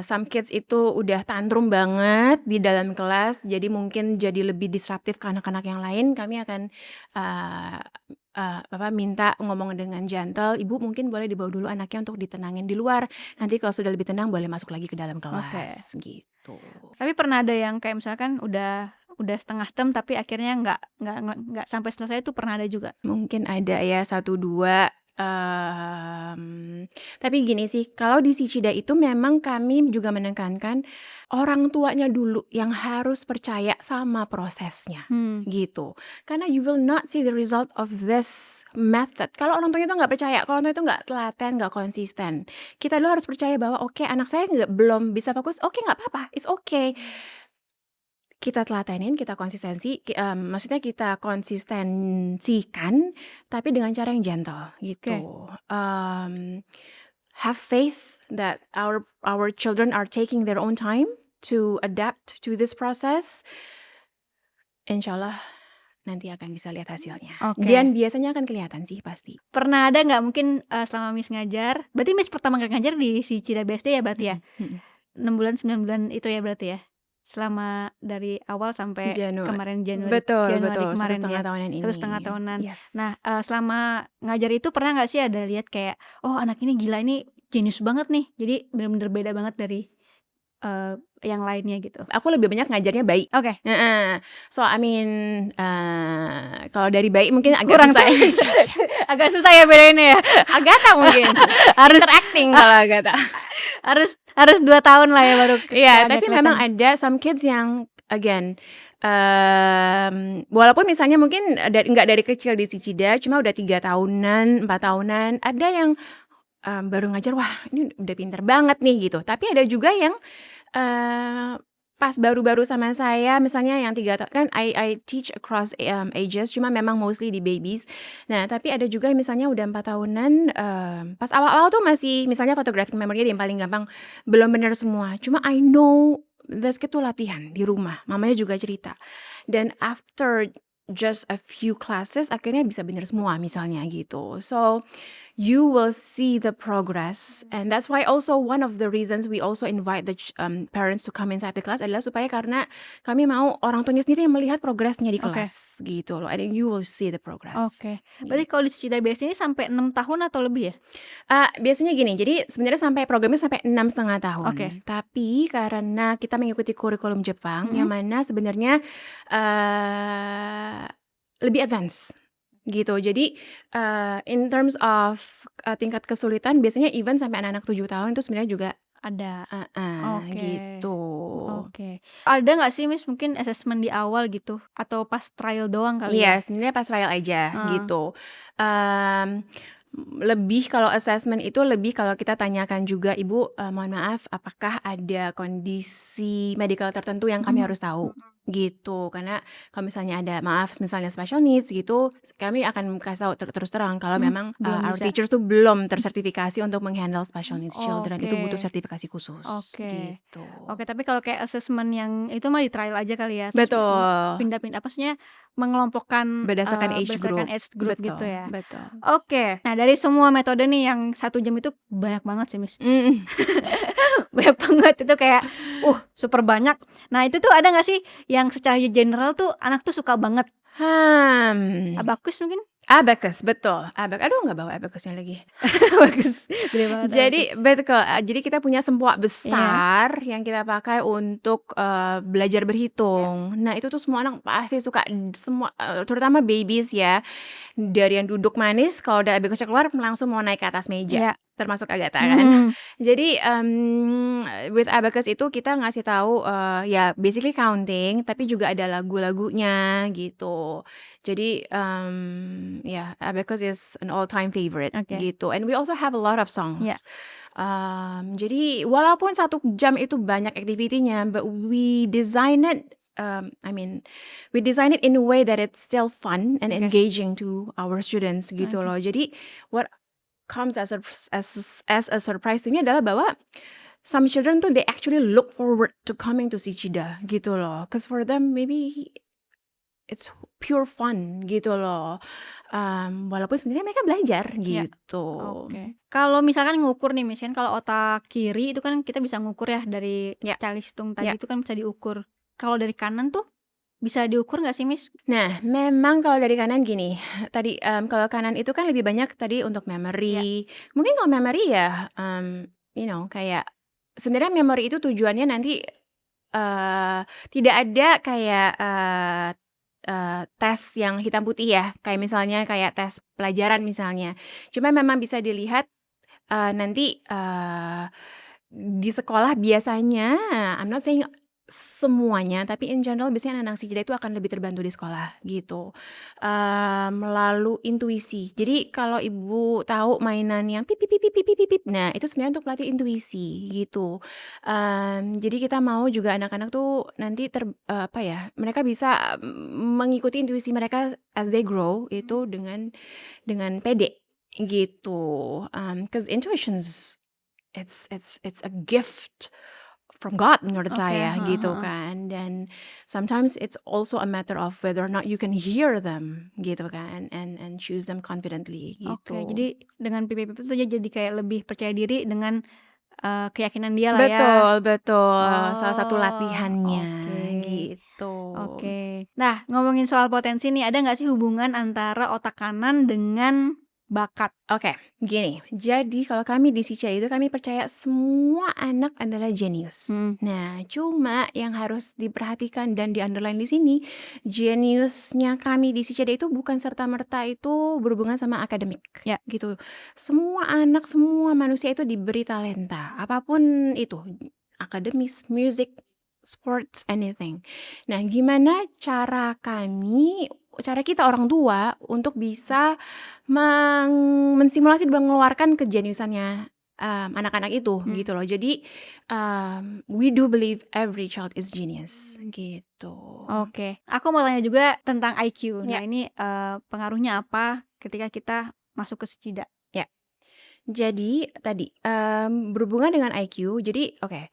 Speaker 1: some kids itu udah tantrum banget di dalam kelas, jadi mungkin jadi lebih disruptif ke anak-anak yang lain, kami akan minta ngomong dengan gentle, "Ibu mungkin boleh dibawa dulu anaknya untuk ditenangin di luar. Nanti kalau sudah lebih tenang boleh masuk lagi ke dalam kelas." Gitu.
Speaker 2: Tapi pernah ada yang kayak misalkan udah setengah term tapi akhirnya nggak sampai selesai, itu pernah ada juga?
Speaker 1: Mungkin ada ya 1, 2, tapi gini sih, kalau di Shichida itu memang kami juga menekankan orang tuanya dulu yang harus percaya sama prosesnya, gitu. Karena you will not see the result of this method kalau orang tuanya itu nggak percaya, kalau orang tua itu nggak telaten, nggak konsisten. Kita dulu harus percaya bahwa oke, anak saya belum bisa fokus, oke nggak apa-apa, it's okay. Kita telatenin, kita maksudnya kita konsistensikan, tapi dengan cara yang gentle gitu. Have faith that our children are taking their own time to adapt to this process. Insyaallah nanti akan bisa lihat hasilnya. Dan biasanya akan kelihatan sih pasti.
Speaker 2: Pernah ada nggak mungkin selama Miss ngajar, berarti Miss pertama kali ngajar di Shichida BSD ya berarti ya? 6 bulan 9 bulan itu ya berarti ya? Selama dari awal sampai kemarin Januari
Speaker 1: Betul,
Speaker 2: kemarin
Speaker 1: 1,5
Speaker 2: ya?
Speaker 1: tahunan ini.
Speaker 2: 1,5 tahunan.
Speaker 1: Yes.
Speaker 2: Nah, selama ngajar itu pernah nggak sih ada lihat kayak, oh anak ini gila, ini jenius banget nih, jadi bener-bener beda banget dari yang lainnya gitu?
Speaker 1: Aku lebih banyak ngajarnya bayi.
Speaker 2: Oke.
Speaker 1: So I mean, kalau dari bayi mungkin agak
Speaker 2: Kurang
Speaker 1: susah.
Speaker 2: agak susah ya bedainnya ya?
Speaker 1: Agatha mungkin.
Speaker 2: Harus
Speaker 1: interacting kalau Agatha.
Speaker 2: harus 2 tahun lah ya baru
Speaker 1: Iya,
Speaker 2: agak
Speaker 1: tapi
Speaker 2: kelihatan.
Speaker 1: memang ada some kids yang again, walaupun misalnya mungkin nggak dari kecil di Shichida, cuma udah 3 tahunan, 4 tahunan, ada yang baru ngajar, wah ini udah pinter banget nih gitu. Tapi ada juga yang pas baru-baru sama saya, misalnya yang 3 tahun, kan I teach across ages, cuma memang mostly di babies. Nah, tapi ada juga yang misalnya udah 4 tahunan, pas awal-awal tuh masih misalnya photographic memory yang paling gampang, belum bener semua. Cuma I know this kid tuh latihan di rumah, mamanya juga cerita. Dan after just a few classes, akhirnya bisa bener semua misalnya gitu. So you will see the progress, and that's why also one of the reasons we also invite the parents to come inside the class adalah supaya karena kami mau orang tuanya sendiri yang melihat progresnya di kelas gitu loh, and then you will see the progress.
Speaker 2: Berarti kalau di Shichida BSD ini sampai 6 tahun atau lebih ya?
Speaker 1: Biasanya gini, jadi sebenarnya programnya sampai 6,5 tahun. Tapi karena kita mengikuti kurikulum Jepang yang mana sebenarnya lebih advance gitu. Jadi in terms of tingkat kesulitan, biasanya even sampai anak-anak 7 tahun itu sebenarnya juga
Speaker 2: ada.
Speaker 1: Gitu.
Speaker 2: Ada nggak sih Miss mungkin assessment di awal gitu atau pas trial doang kali ya?
Speaker 1: Iya, sebenarnya pas trial aja gitu. Lebih kalau assessment itu lebih kalau kita tanyakan juga, "Ibu, mohon maaf, apakah ada kondisi medical tertentu yang kami harus tahu?" Gitu. Karena kalau misalnya ada misalnya special needs gitu, kami akan kasih tahu terus terang kalau memang
Speaker 2: belum
Speaker 1: our
Speaker 2: bisa.
Speaker 1: teachers tuh belum tersertifikasi untuk menghandle special needs children, itu butuh sertifikasi khusus gitu.
Speaker 2: Tapi kalau kayak assessment yang itu mah di trial aja kali ya? Terus
Speaker 1: Betul.
Speaker 2: pindah-pindah maksudnya mengelompokkan
Speaker 1: Berdasarkan age group.
Speaker 2: group gitu ya?
Speaker 1: Betul.
Speaker 2: Nah dari semua metode nih yang 1 jam itu banyak banget sih Miss. Banyak banget, itu kayak super banyak. Nah itu tuh ada nggak sih yang secara general tuh anak tuh suka banget? Abacus mungkin?
Speaker 1: Abacus, betul. Aduh, nggak bawa abacusnya lagi.
Speaker 2: Bagus, gede banget.
Speaker 1: Jadi kita punya sempoa besar yang kita pakai untuk belajar berhitung. Nah itu tuh semua anak pasti suka, semua terutama babies ya. Dari yang duduk manis, kalau udah abacusnya keluar langsung mau naik ke atas meja. Termasuk Agatha kan. Jadi with abacus itu kita ngasih tahu ya basically counting, tapi juga ada lagu-lagunya gitu. Jadi abacus is an all-time favorite gitu. And we also have a lot of songs. Jadi walaupun 1 jam itu banyak activity-nya, but we design it in a way that it's still fun and engaging to our students gitu loh. Jadi comes as a surprise to me adalah bahwa some children tuh they actually look forward to coming to Shichida gitu loh. Cause for them maybe it's pure fun gitu loh. Walaupun sebenarnya mereka belajar
Speaker 2: Ya,
Speaker 1: gitu.
Speaker 2: oke. Kalau misalkan ngukur nih, misalkan kalau otak kiri itu kan kita bisa ngukur ya dari
Speaker 1: Ya,
Speaker 2: calistung
Speaker 1: ya.
Speaker 2: tadi itu kan bisa diukur. Kalau dari kanan tuh bisa diukur nggak sih, Miss?
Speaker 1: Nah, memang kalau dari kanan gini, tadi, kalau kanan itu kan lebih banyak tadi untuk
Speaker 2: Ya.
Speaker 1: memory. Mungkin kalau memory ya, kayak sebenarnya memory itu tujuannya nanti, tidak ada kayak, tes yang hitam putih ya, kayak misalnya kayak tes pelajaran misalnya. Cuma memang bisa dilihat, nanti, di sekolah biasanya, I'm not saying semuanya, tapi in general biasanya anak-anak Sijida itu akan lebih terbantu di sekolah gitu, lalu intuisi. Jadi kalau ibu tahu mainan yang pip pip pip pip pip pip pip, nah itu sebenarnya untuk pelatih intuisi gitu. Jadi kita mau juga anak-anak tuh nanti mereka bisa, mengikuti intuisi mereka as they grow itu dengan pede gitu, 'cause intuitions it's a gift from God menurut
Speaker 2: Oke,
Speaker 1: saya
Speaker 2: heeh
Speaker 1: gitu
Speaker 2: heeh.
Speaker 1: kan, dan sometimes it's also a matter of whether or not you can hear them gitu kan, and choose them confidently
Speaker 2: Oke,
Speaker 1: gitu.
Speaker 2: jadi dengan PPP itu dia jadi kayak lebih percaya diri dengan, keyakinan dia lah ya.
Speaker 1: Betul betul, salah satu
Speaker 2: Oh, oke.
Speaker 1: latihannya gitu.
Speaker 2: Oke. Nah, ngomongin soal potensi nih, ada nggak sih hubungan antara otak kanan dengan bakat?
Speaker 1: Oke, gini, jadi kalau kami di Sica itu kami percaya semua anak adalah jenius.
Speaker 2: Mhm.
Speaker 1: Nah, cuma yang harus diperhatikan dan di-underline di sini, jeniusnya kami di Sica itu bukan serta-merta itu berhubungan sama akademik,
Speaker 2: Ya.
Speaker 1: gitu. Semua anak, semua manusia itu diberi talenta, apapun itu, akademis, music, sports, anything. Nah, gimana cara kita orang tua untuk bisa mensimulasi dan mengeluarkan kejeniusannya, anak-anak itu gitu loh. Jadi, we do believe every child is genius gitu.
Speaker 2: Oke. Aku mau tanya juga tentang IQ. Nah,
Speaker 1: Ya,
Speaker 2: ini, pengaruhnya apa ketika kita masuk ke Sejida?
Speaker 1: ya. Jadi tadi, berhubungan dengan IQ, jadi oke,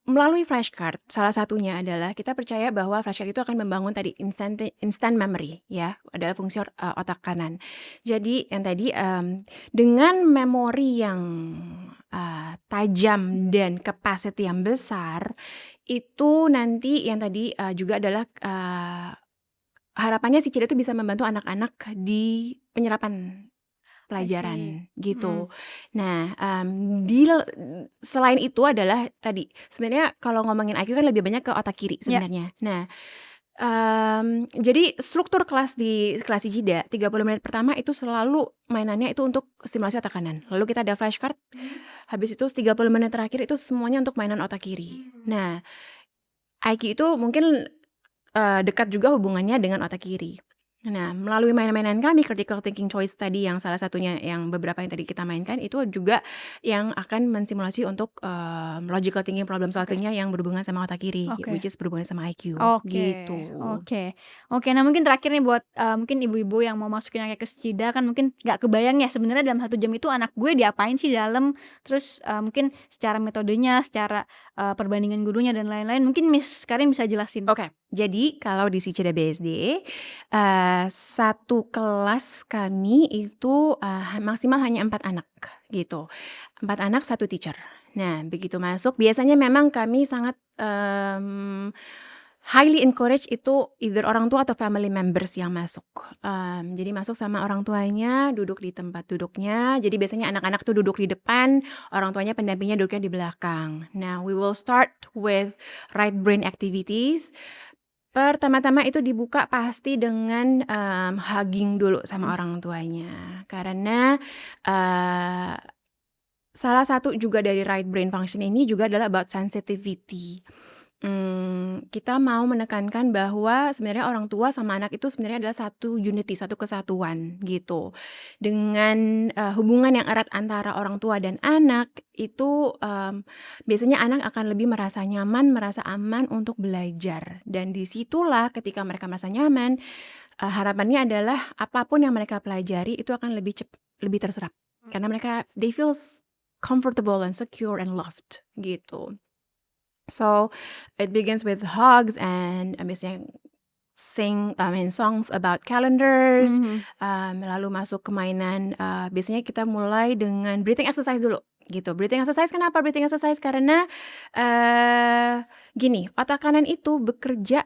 Speaker 1: melalui flashcard salah satunya adalah kita percaya bahwa flashcard itu akan membangun tadi instant memory ya, adalah fungsi otak kanan. Jadi yang tadi, dengan memori yang, tajam dan capacity yang besar, itu nanti yang tadi, juga adalah, harapannya si Cida itu bisa membantu anak-anak di penyerapan
Speaker 2: I see.
Speaker 1: pelajaran gitu.
Speaker 2: Mhm.
Speaker 1: Nah, selain itu adalah tadi, sebenarnya kalau ngomongin IQ kan lebih banyak ke otak kiri
Speaker 2: Ya.
Speaker 1: sebenarnya. Nah, jadi struktur kelas di Jida 30 menit pertama itu selalu mainannya itu untuk stimulasi otak kanan. Lalu kita ada flashcard, habis itu 30 menit terakhir itu semuanya untuk mainan otak kiri. Nah, IQ itu mungkin, dekat juga hubungannya dengan otak kiri. Nah, melalui mainan-mainan kami, critical thinking choice tadi yang salah satunya yang beberapa yang tadi kita mainkan, itu juga yang akan mensimulasi untuk, logical thinking, problem
Speaker 2: Oke.
Speaker 1: solving-nya yang berhubungan sama otak kiri,
Speaker 2: Oke.
Speaker 1: which is berhubungan sama IQ,
Speaker 2: Oke
Speaker 1: gitu.
Speaker 2: oke. Oke, nah mungkin terakhir nih buat, mungkin ibu-ibu yang mau masukin anaknya ke Sejida kan mungkin nggak kebayang ya sebenarnya dalam 1 jam itu anak gue diapain sih di dalam, terus, mungkin secara metodenya, secara, perbandingan gurunya dan lain-lain, mungkin Miss Karin bisa jelasin.
Speaker 1: Oke, jadi kalau di Siceda BSD, satu kelas kami itu, maksimal hanya 4 anak gitu, 4 anak 1 teacher. Nah, begitu masuk biasanya memang kami sangat, highly encourage itu either orang tua atau family members yang masuk. Jadi masuk sama orang tuanya, duduk di tempat duduknya, jadi biasanya anak-anak tuh duduk di depan, orang tuanya pendampingnya duduknya di belakang. Nah, we will start with right brain activities. Pertama-tama itu dibuka pasti dengan, hugging dulu sama
Speaker 2: Mhm.
Speaker 1: orang tuanya. Karena, salah satu juga dari right brain function ini juga adalah about sensitivity. Kita mau menekankan bahwa sebenarnya orang tua sama anak itu sebenarnya adalah satu unity, satu kesatuan gitu. Dengan, hubungan yang erat antara orang tua dan anak itu, biasanya anak akan lebih merasa nyaman, merasa aman untuk belajar. Dan di situlah ketika mereka merasa nyaman, harapannya adalah apapun yang mereka pelajari itu akan lebih terserap karena mereka they feel comfortable and secure and loved gitu. So it begins with hugs and biasanya songs about calendars, lalu masuk ke mainan, biasanya kita mulai dengan breathing exercise dulu gitu. Breathing exercise kenapa breathing exercise? Karena, gini, otak kanan itu bekerja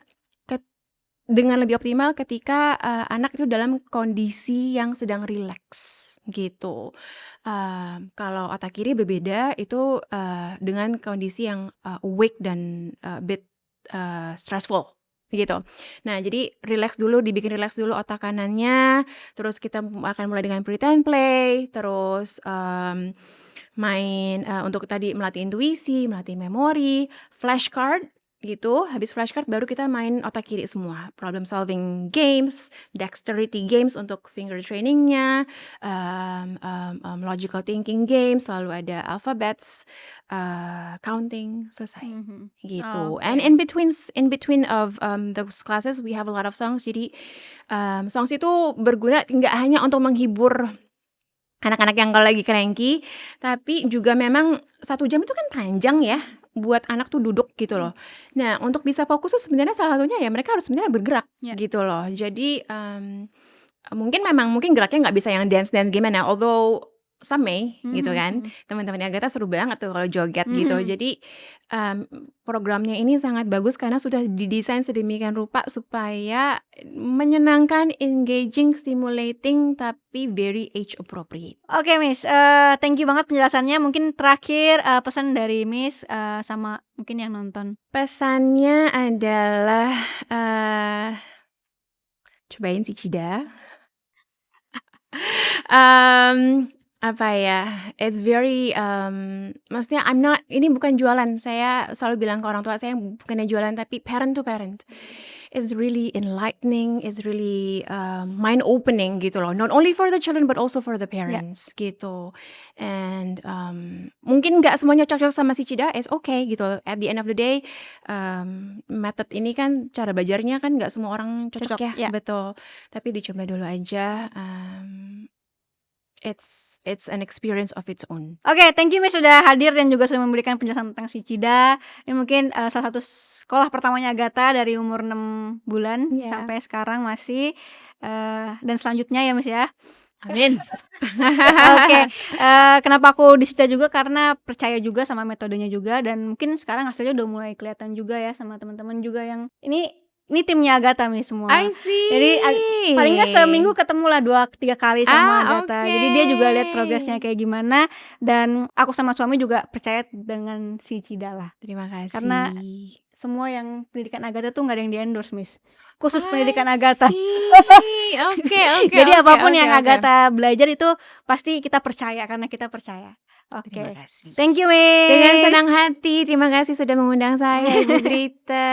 Speaker 1: dengan lebih optimal ketika, anak itu dalam kondisi yang sedang rileks gitu. Kalau otak kiri berbeda itu, dengan kondisi yang, awake dan, bit, stressful gitu. Nah jadi dibikin rileks dulu otak kanannya, terus kita akan mulai dengan pretend play, terus, main, untuk tadi melatih intuisi, melatih memori, flashcard gitu, habis flashcard baru kita main otak kiri semua, problem solving games, dexterity games untuk finger trainingnya, logical thinking games, lalu ada alphabets, counting, selesai gitu. And in between of, those classes we have a lot of songs. Jadi, songs itu berguna nggak hanya untuk menghibur anak-anak yang kalau lagi cranky, tapi juga memang 1 jam itu kan panjang ya, buat anak tuh duduk gitu loh. Nah, untuk bisa fokus tuh sebenarnya salah satunya ya mereka harus sebenarnya bergerak gitu loh. Jadi, mungkin geraknya nggak bisa yang dance-dance gimana, although some may gitu kan. Teman-temannya Agatha seru banget tuh kalau joget gitu. Jadi, programnya ini sangat bagus karena sudah didesain sedemikian rupa supaya menyenangkan, engaging, stimulating, tapi very age appropriate.
Speaker 2: Oke Miss, thank you banget penjelasannya. Mungkin terakhir, pesan dari Miss, sama mungkin yang nonton.
Speaker 1: Pesannya adalah, cobain si Cida. Apa ya, it's very, maksudnya ini bukan jualan, saya selalu bilang ke orang tua saya bukannya jualan tapi parent to parent. It's really enlightening, it's really, mind opening gitu loh, not only for the children but also for the parents gitu. And, mungkin nggak semuanya cocok sama si Cida, it's okay gitu. At the end of the day, method ini kan cara belajarnya kan nggak semua orang cocok ya, betul. Tapi dicoba dulu aja, it's an experience of its own.
Speaker 2: Oke, thank you Miss sudah hadir dan juga sudah memberikan penjelasan tentang si Cida. Ini mungkin, salah satu sekolah pertamanya Agatha dari umur 6 bulan sampai sekarang masih, dan selanjutnya ya Miss ya.
Speaker 1: Amin.
Speaker 2: Oke, kenapa aku di Cida juga karena percaya juga sama metodenya juga dan mungkin sekarang hasilnya udah mulai kelihatan juga ya sama teman-teman juga yang ini timnya Agatha Miss semua.
Speaker 1: I see.
Speaker 2: Jadi paling nggak seminggu ketemu lah 2-3 kali sama Agatha. Jadi dia juga lihat progresnya kayak gimana dan aku sama suami juga percaya dengan si Cida lah.
Speaker 1: Terima kasih.
Speaker 2: Karena semua yang pendidikan Agatha tuh nggak ada yang di-endorse Miss. Khusus pendidikan Agatha.
Speaker 1: Oke.
Speaker 2: Jadi apapun yang Agatha belajar itu pasti kita percaya karena kita percaya. Oke.
Speaker 1: Terima kasih.
Speaker 2: Thank you Miss.
Speaker 1: Dengan senang hati, terima kasih sudah mengundang saya Ibu Grita.